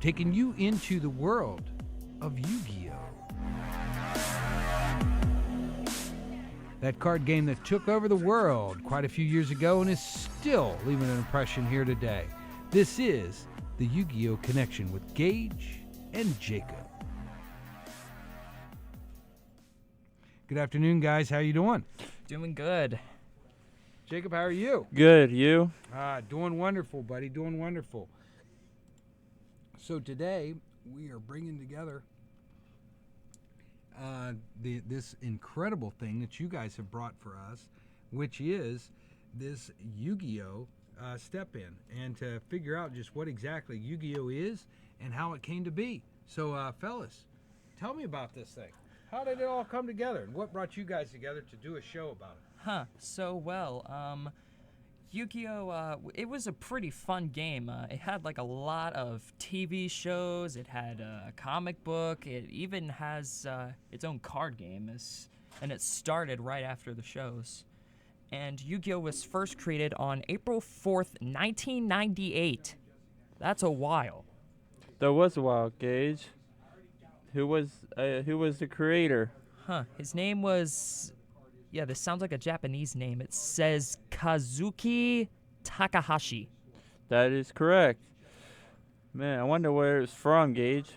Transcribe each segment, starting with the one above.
taking you into the world of Yu-Gi-Oh! That card game that took over the world quite a few years ago and is still leaving an impression here today. This is the Yu-Gi-Oh! Connection with Gage and Jacob. Good afternoon, guys. How you doing? Doing good. Jacob, how are you? Good, you? Doing wonderful, buddy. Doing wonderful. So today we are bringing together this incredible thing that you guys have brought for us, which is this Yu-Gi-Oh! Step-in, and to figure out just what exactly Yu-Gi-Oh! Is and how it came to be. So, fellas, tell me about this thing. How did it all come together, and what brought you guys together to do a show about it? Yu-Gi-Oh! It was a pretty fun game. It had like a lot of TV shows. It had a comic book. It even has its own card game, and it started right after the shows. And Yu-Gi-Oh! Was first created on April 4th, 1998. That's a while. That was a while, Gage. Who was the creator? His name was... Yeah, this sounds like a Japanese name. It says Kazuki Takahashi. That is correct. Man, I wonder where it's from, Gage.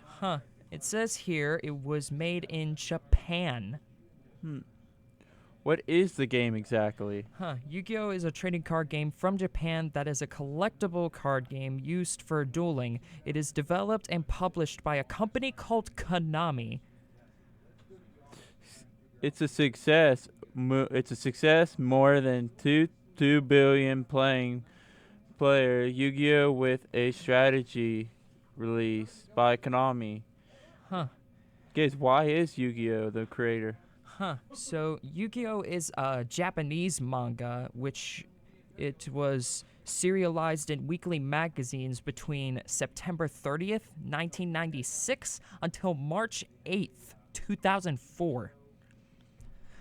It says here it was made in Japan. What is the game exactly? Yu-Gi-Oh! Is a trading card game from Japan that is a collectible card game used for dueling. It is developed and published by a company called Konami. It's a success. It's a success. More than 2 billion player Yu-Gi-Oh! With a strategy release by Konami. Guys, why is Yu-Gi-Oh! The creator? So Yu-Gi-Oh! Is a Japanese manga, which it was serialized in weekly magazines between September 30th, 1996 until March 8th, 2004.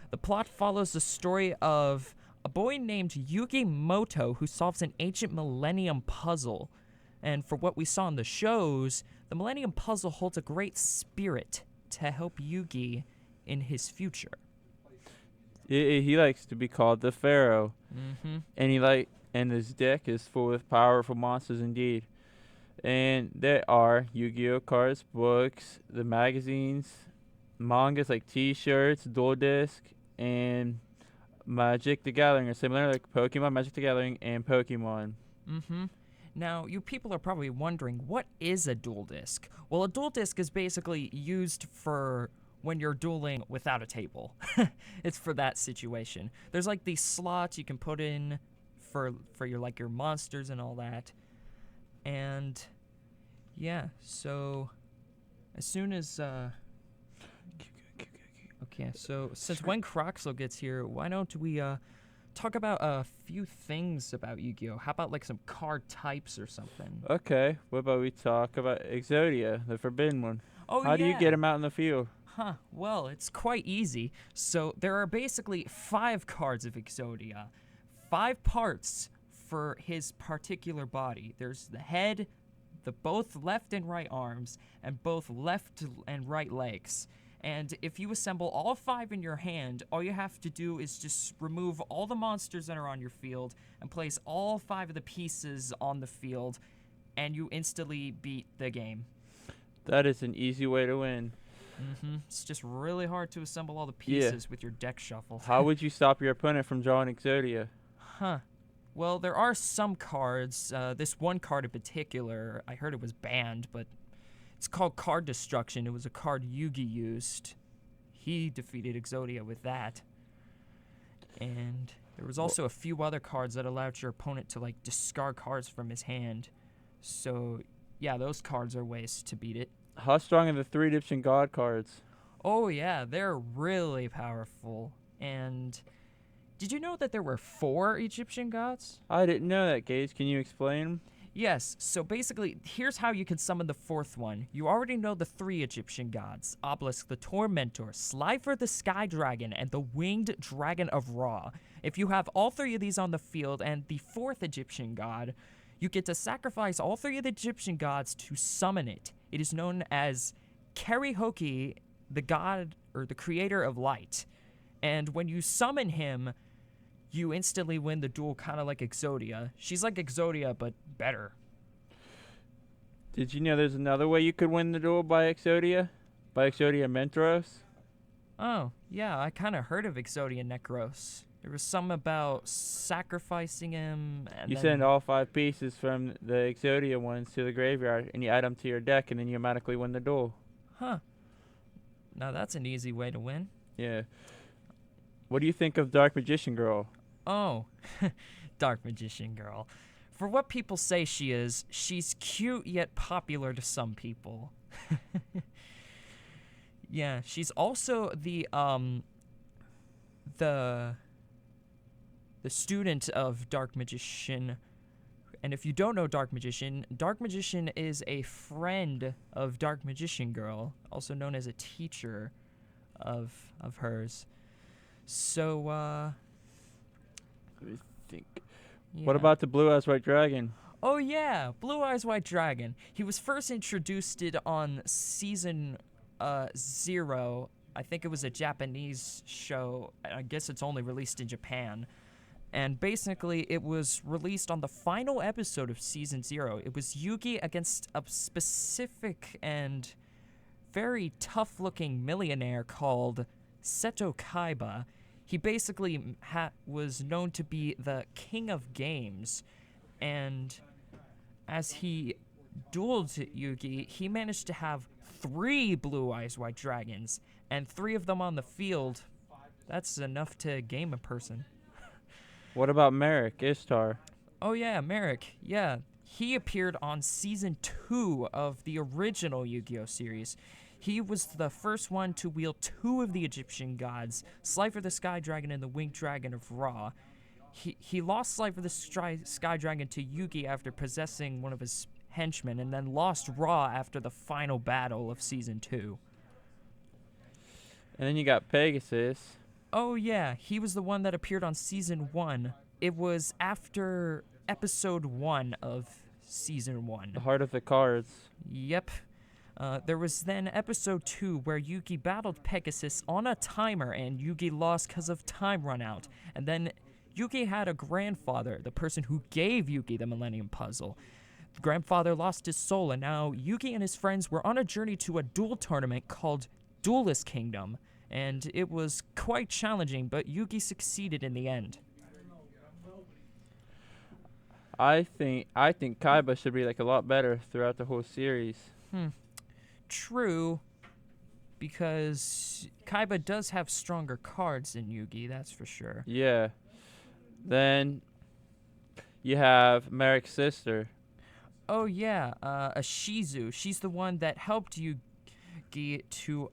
The plot follows the story of a boy named Yugi Moto who solves an ancient Millennium puzzle. And for what we saw in the shows, the Millennium puzzle holds a great spirit to help Yugi in his future. He likes to be called the Pharaoh. And his deck is full of powerful monsters indeed. And there are Yu-Gi-Oh! Cards, books, the magazines, mangas like T-shirts, Duel Disc, and Magic the Gathering, or similar like Pokemon, Magic the Gathering, and Pokemon. Now, you people are probably wondering, what is a duel disc? Well, a duel disc is basically used for when you're dueling without a table. It's for that situation. There's like these slots you can put in for your monsters and all that. And yeah, so as soon as okay, so since when Croxel gets here, why don't we talk about a few things about Yu-Gi-Oh! How about like some card types or something? Okay, what about we talk about Exodia, the forbidden one? Oh, How do you get him out in the field? Well, it's quite easy. So there are basically 5 cards of Exodia. 5 parts for his particular body. There's the head, the both left and right arms, and both left and right legs. And if you assemble all 5 in your hand, all you have to do is just remove all the monsters that are on your field and place all 5 of the pieces on the field, and you instantly beat the game. That is an easy way to win. It's just really hard to assemble all the pieces with your deck shuffle. How would you stop your opponent from drawing Exodia? Well, there are some cards. This one card in particular, I heard it was banned, but it's called Card Destruction. It was a card Yugi used. He defeated Exodia with that. And there was also a few other cards that allowed your opponent to like discard cards from his hand. So yeah, those cards are ways to beat it. How strong are the 3 Egyptian god cards? Oh yeah, they're really powerful. And did you know that there were 4 Egyptian gods? I didn't know that, Gage. Can you explain? Yes, so basically, here's how you can summon the 4th one. You already know the 3 Egyptian gods, Obelisk the Tormentor, Slifer the Sky Dragon, and the Winged Dragon of Ra. If you have all 3 of these on the field and the 4th Egyptian god, You get to sacrifice all 3 of the Egyptian gods to summon it. It is known as Kuriboh, the god or the creator of light. And when you summon him, you instantly win the duel, kind of like Exodia. She's like Exodia, but better. Did you know there's another way you could win the duel by Exodia? By Exodia Mentros? Oh, yeah, I kind of heard of Exodia Necros. There was some about sacrificing him. And You then send all 5 pieces from the Exodia ones to the graveyard, and you add them to your deck, and then you automatically win the duel. Huh. Now that's an easy way to win. Yeah. What do you think of Dark Magician Girl? Oh, Dark Magician Girl. For what people say she is, she's cute yet popular to some people. Yeah, she's also the student of Dark Magician. And if you don't know Dark Magician is a friend of Dark Magician Girl, also known as a teacher of hers. So, Let me think. yeah. What about the Blue Eyes White Dragon? Oh yeah, Blue Eyes White Dragon. He was first introduced on season 0. I think it was a Japanese show. I guess it's only released in Japan. And basically, it was released on the final episode of season 0. It was Yugi against a specific and very tough-looking millionaire called Seto Kaiba. He basically was known to be the king of games, and as he dueled Yugi, he managed to have 3 Blue Eyes White Dragons, and 3 of them on the field. That's enough to game a person. What about Merrick, Ishtar? Oh yeah, Merrick. Yeah, he appeared on season 2 of the original Yu-Gi-Oh series. He was the first one to wield 2 of the Egyptian gods, Slifer the Sky Dragon and the Winged Dragon of Ra. He lost Slifer the Sky Dragon to Yugi after possessing one of his henchmen, and then lost Ra after the final battle of season 2. And then you got Pegasus. Oh yeah, he was the one that appeared on season 1. It was after episode 1 of season 1. The Heart of the Cards. Yep. There was then episode 2 where Yugi battled Pegasus on a timer and Yugi lost because of time run out. And then Yugi had a grandfather, the person who gave Yugi the Millennium Puzzle. The grandfather lost his soul, and now Yugi and his friends were on a journey to a duel tournament called Duelist Kingdom. And it was quite challenging, but Yugi succeeded in the end. I think Kaiba should be like a lot better throughout the whole series. True, because Kaiba does have stronger cards than Yugi, that's for sure. Yeah. Then you have Merrick's sister. Oh yeah, a Shizu. She's the one that helped Yugi to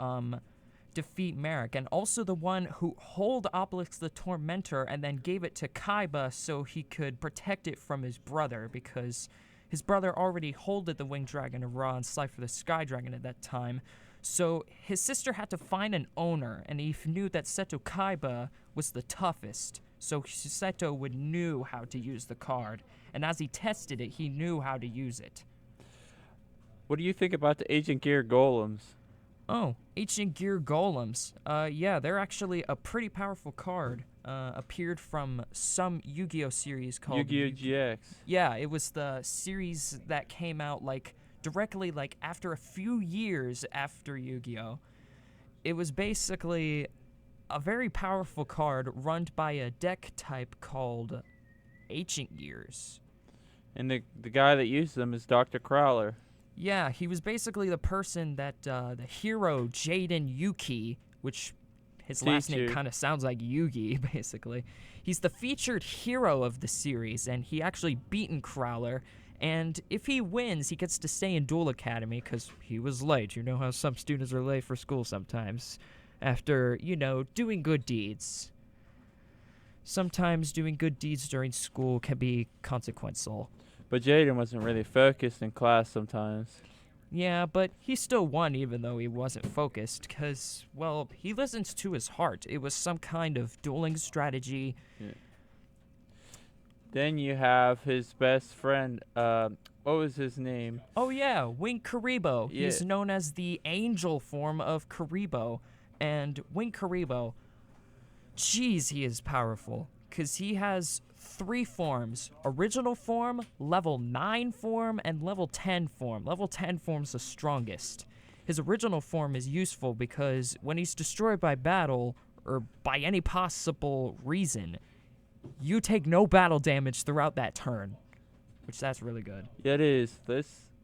defeat Merrick, and also the one who held Obelix the Tormentor and then gave it to Kaiba so he could protect it from his brother, because his brother already holded the Winged Dragon of Ra and Slifer the Sky Dragon at that time. So his sister had to find an owner, and he knew that Seto Kaiba was the toughest. So Seto knew how to use the card, and as he tested it, he knew how to use it. What do you think about the Agent Gear Golems? Oh, Ancient Gear Golems. Yeah, they're actually a pretty powerful card. Appeared from some Yu-Gi-Oh series called Yu-Gi-Oh GX. Yeah, it was the series that came out directly after a few years after Yu-Gi-Oh. It was basically a very powerful card run by a deck type called Ancient Gears. And the guy that used them is Dr. Crowler. Yeah, he was basically the person that the hero Jaden Yuki, which his last name kind of sounds like Yugi, basically. He's the featured hero of the series, and he actually beaten Crowler. And if he wins, he gets to stay in Duel Academy because he was late. You know how some students are late for school sometimes after, doing good deeds. Sometimes doing good deeds during school can be consequential. But Jaden wasn't really focused in class sometimes. Yeah, but he still won even though he wasn't focused because, well, he listens to his heart. It was some kind of dueling strategy. Yeah. Then you have his best friend. What was his name? Oh yeah, Wing Kuriboh. Yeah. He's known as the angel form of Kuriboh. And Wing Kuriboh, geez, he is powerful. Because he has 3 forms. Original form, level 9 form, and level 10 form. Level 10 form's the strongest. His original form is useful because when he's destroyed by battle, or by any possible reason, you take no battle damage throughout that turn. Which that's really good. Yeah, it is.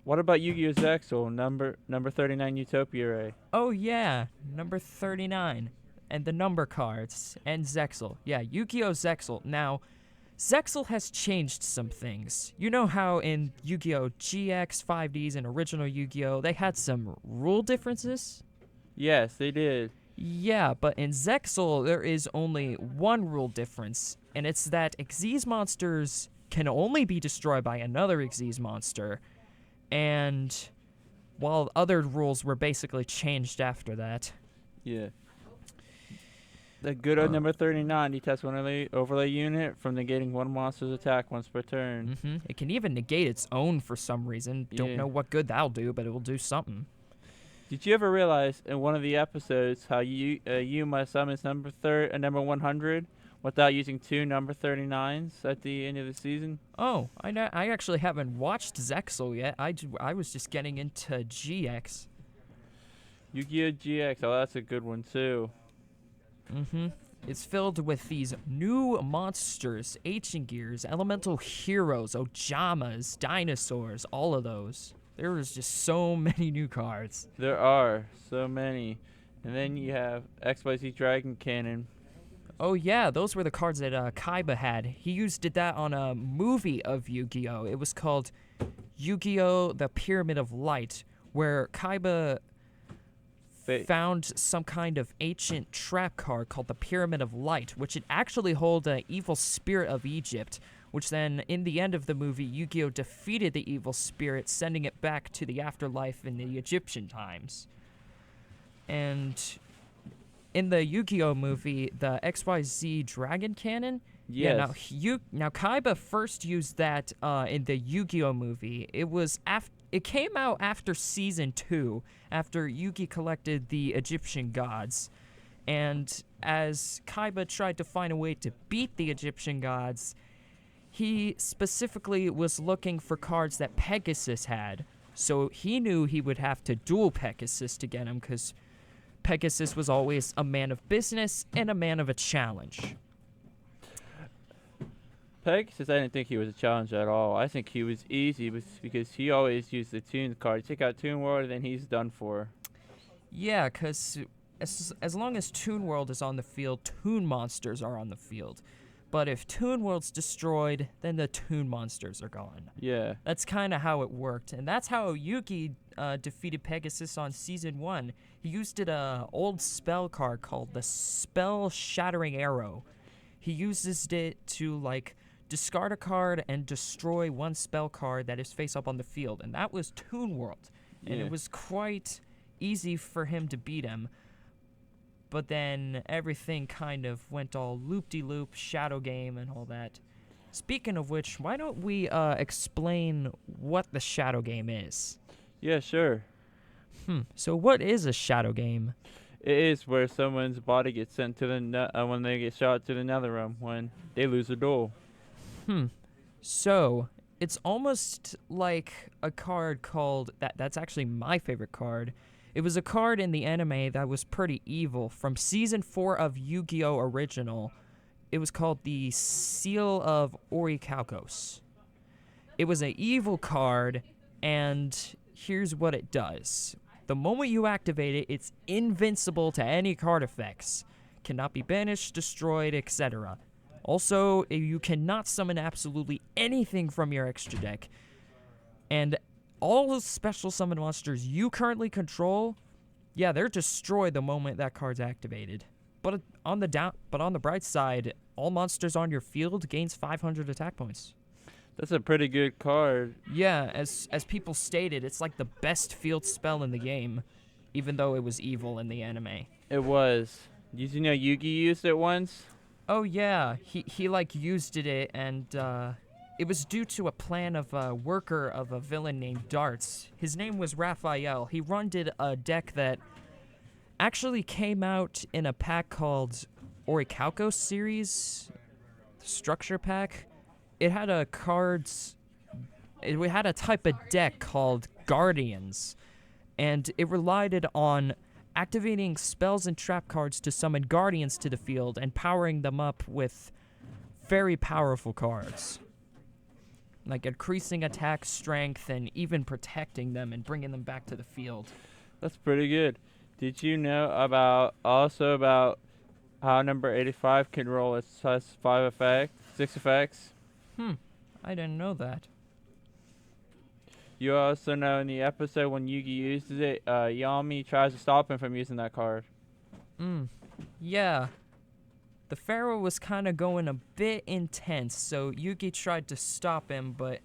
What about Yu-Gi-Oh! Zexal, number 39 Utopia Ray? Oh yeah, number 39. And the number cards. And Zexal. Yeah, Yu-Gi-Oh! Zexal. Now, Zexal has changed some things. You know how in Yu-Gi-Oh! GX, 5Ds, and original Yu-Gi-Oh! They had some rule differences? Yes, they did. Yeah, but in Zexal, there is only one rule difference, and it's that Xyz monsters can only be destroyed by another Xyz monster, and while other rules were basically changed after that. Yeah. The good old number 39 detests one overlay unit from negating one monster's attack once per turn. It can even negate its own for some reason. Don't Yeah. know what good that'll do, but it will do something. Did you ever realize in one of the episodes how you must summon number 100 without using 2 number 39s at the end of the season? Oh, I actually haven't watched Zexal yet. I was just getting into GX. Yu-Gi-Oh! GX, oh, that's a good one too. It's filled with these new monsters, ancient gears, elemental heroes, ojamas, dinosaurs, all of those. There was just so many new cards. There are so many. And then you have Xyz Dragon Cannon. Oh yeah, those were the cards that Kaiba had. He used that on a movie of Yu-Gi-Oh! It was called Yu-Gi-Oh! The Pyramid of Light, where Kaiba found some kind of ancient trap card called the Pyramid of Light, which it actually held an evil spirit of Egypt, which then, in the end of the movie, Yu-Gi-Oh! Defeated the evil spirit, sending it back to the afterlife in the Egyptian times. And in the Yu-Gi-Oh! Movie, the Xyz Dragon Cannon, Yes. yeah, now Kaiba first used that in the Yu-Gi-Oh! Movie. It came out after Season 2, after Yugi collected the Egyptian gods. And as Kaiba tried to find a way to beat the Egyptian gods, he specifically was looking for cards that Pegasus had. So he knew he would have to duel Pegasus to get him, because Pegasus was always a man of business and a man of a challenge. Pegasus, I didn't think he was a challenge at all. I think he was easy because he always used the Toon card. Take out Toon World, and then he's done for. Yeah, because as long as Toon World is on the field, Toon monsters are on the field. But if Toon World's destroyed, then the Toon monsters are gone. Yeah. That's kind of how it worked. And that's how Yugi defeated Pegasus on Season 1. He used an old spell card called the Spell Shattering Arrow. He uses it to, discard a card and destroy one spell card that is face up on the field. And that was Toon World. And it was quite easy for him to beat him. But then everything kind of went all loop-de-loop, shadow game, and all that. Speaking of which, why don't we explain what the shadow game is? Yeah, sure. So what is a shadow game? It is where someone's body gets sent to the when they get shot to the nether realm when they lose a duel. So it's almost like a card called that's actually my favorite card. It was a card in the anime that was pretty evil from Season 4 of Yu-Gi-Oh! Original. It was called the Seal of Orichalcos. It was an evil card, and here's what it does. The moment you activate it, it's invincible to any card effects. Cannot be banished, destroyed, etc. Also, you cannot summon absolutely anything from your extra deck. And all the special summon monsters you currently control, yeah, they're destroyed the moment that card's activated. But on the bright side, all monsters on your field gains 500 attack points. That's a pretty good card. Yeah, as people stated, it's like the best field spell in the game, even though it was evil in the anime. It was. Did you know Yugi used it once? Oh yeah, he like used it, and it was due to a plan of a worker of a villain named Darts. His name was Raphael. He did a deck that actually came out in a pack called Orichalcos series structure pack. It had a type of deck called Guardians, and it relied on activating spells and trap cards to summon Guardians to the field and powering them up with very powerful cards, like increasing attack strength and even protecting them and bringing them back to the field. That's pretty good. Did you know about how number 85 can roll its plus 6 effects? I didn't know that. You also know in the episode when Yugi uses it, Yami tries to stop him from using that card. Yeah. The Pharaoh was kind of going a bit intense, so Yugi tried to stop him, but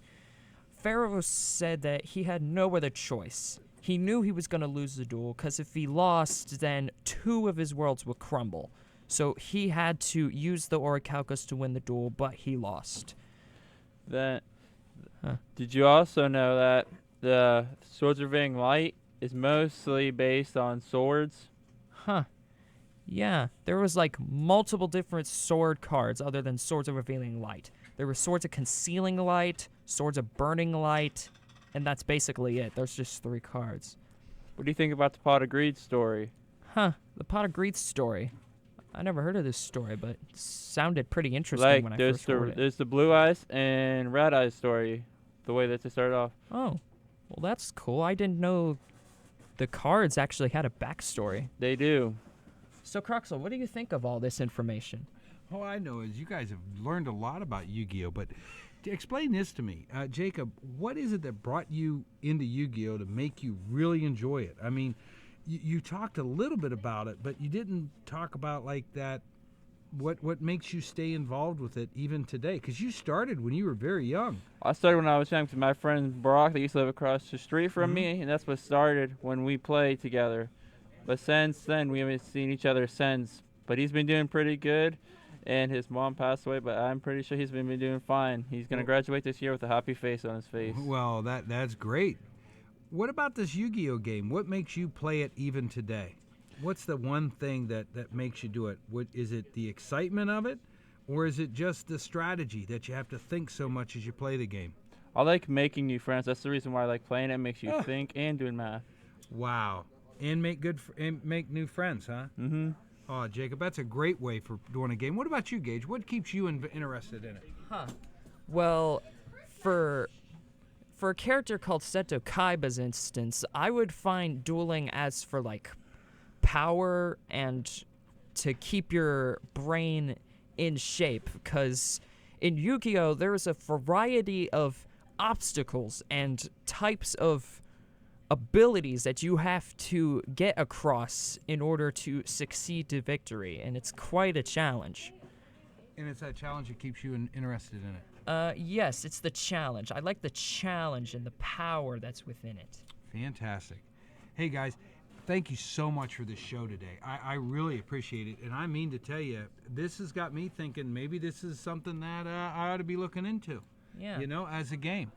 Pharaoh said that he had no other choice. He knew he was going to lose the duel, because if he lost, then 2 of his worlds would crumble. So he had to use the Orichalcos to win the duel, but he lost. Did you also know that the Swords of Revealing Light is mostly based on swords? Yeah, there was like multiple different sword cards other than Swords of Revealing Light. There were Swords of Concealing Light, Swords of Burning Light, and that's basically it. There's just 3 cards. What do you think about the Pot of Greed story? The Pot of Greed story. I never heard of this story, but it sounded pretty interesting when I first heard it. There's the Blue Eyes and Red Eyes story, the way that they started off. Oh, well, that's cool. I didn't know the cards actually had a backstory. They do. So, Cruxel, what do you think of all this information? All I know is you guys have learned a lot about Yu-Gi-Oh, but to explain this to me, Jacob, what is it that brought you into Yu-Gi-Oh to make you really enjoy it? I mean, you talked a little bit about it, but you didn't talk about like that. What makes you stay involved with it even today? Because you started when you were very young. I started when I was young with my friend Brock that used to live across the street from me, and that's what started when we played together. But since then, we haven't seen each other since. But he's been doing pretty good, and his mom passed away, but I'm pretty sure he's been doing fine. He's going to graduate this year with a happy face on his face. Well, that's great. What about this Yu-Gi-Oh game? What makes you play it even today? What's the one thing that makes you do it? Is it the excitement of it, or is it just the strategy that you have to think so much as you play the game? I like making new friends. That's the reason why I like playing it. It makes you think and doing math. Wow. And make new friends, huh? Mm-hmm. Oh, Jacob, that's a great way for doing a game. What about you, Gage? What keeps you interested in it? Well, for a character called Seto Kaiba's instance, I would find dueling as for like power and to keep your brain in shape, because in Yu-Gi-Oh there is a variety of obstacles and types of abilities that you have to get across in order to succeed to victory, and it's quite a challenge. And it's that challenge that keeps you interested in it. Yes, it's the challenge. I like the challenge and the power that's within it. Fantastic. Hey, guys, thank you so much for this show today. I really appreciate it, and I mean to tell you, this has got me thinking maybe this is something that I ought to be looking into. Yeah. You know, as a game.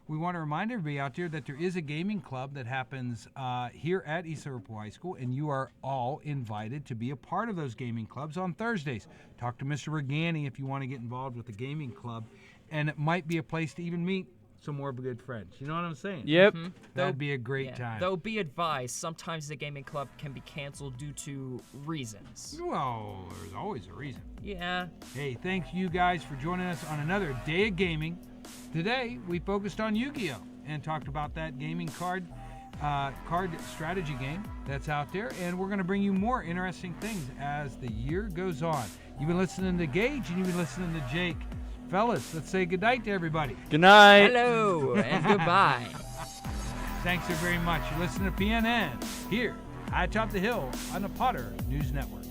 We want to remind everybody out there that there is a gaming club that happens here at East Liverpool High School, and you are all invited to be a part of those gaming clubs on Thursdays. Talk to Mr. Regani if you want to get involved with the gaming club, and it might be a place to even meet some more good friends. You know what I'm saying? Yep. Mm-hmm. That'd be a great time. Though be advised, sometimes the gaming club can be canceled due to reasons. Well, there's always a reason. Yeah. Hey, thanks you guys for joining us on another day of gaming. Today, we focused on Yu-Gi-Oh! And talked about that gaming card strategy game that's out there, and we're going to bring you more interesting things as the year goes on. You've been listening to Gage, and you've been listening to Jake. Fellas, let's say goodnight to everybody. Good night. Hello and goodbye. Thanks so very much. You're listening to PNN here, high atop the hill on the Potter News Network.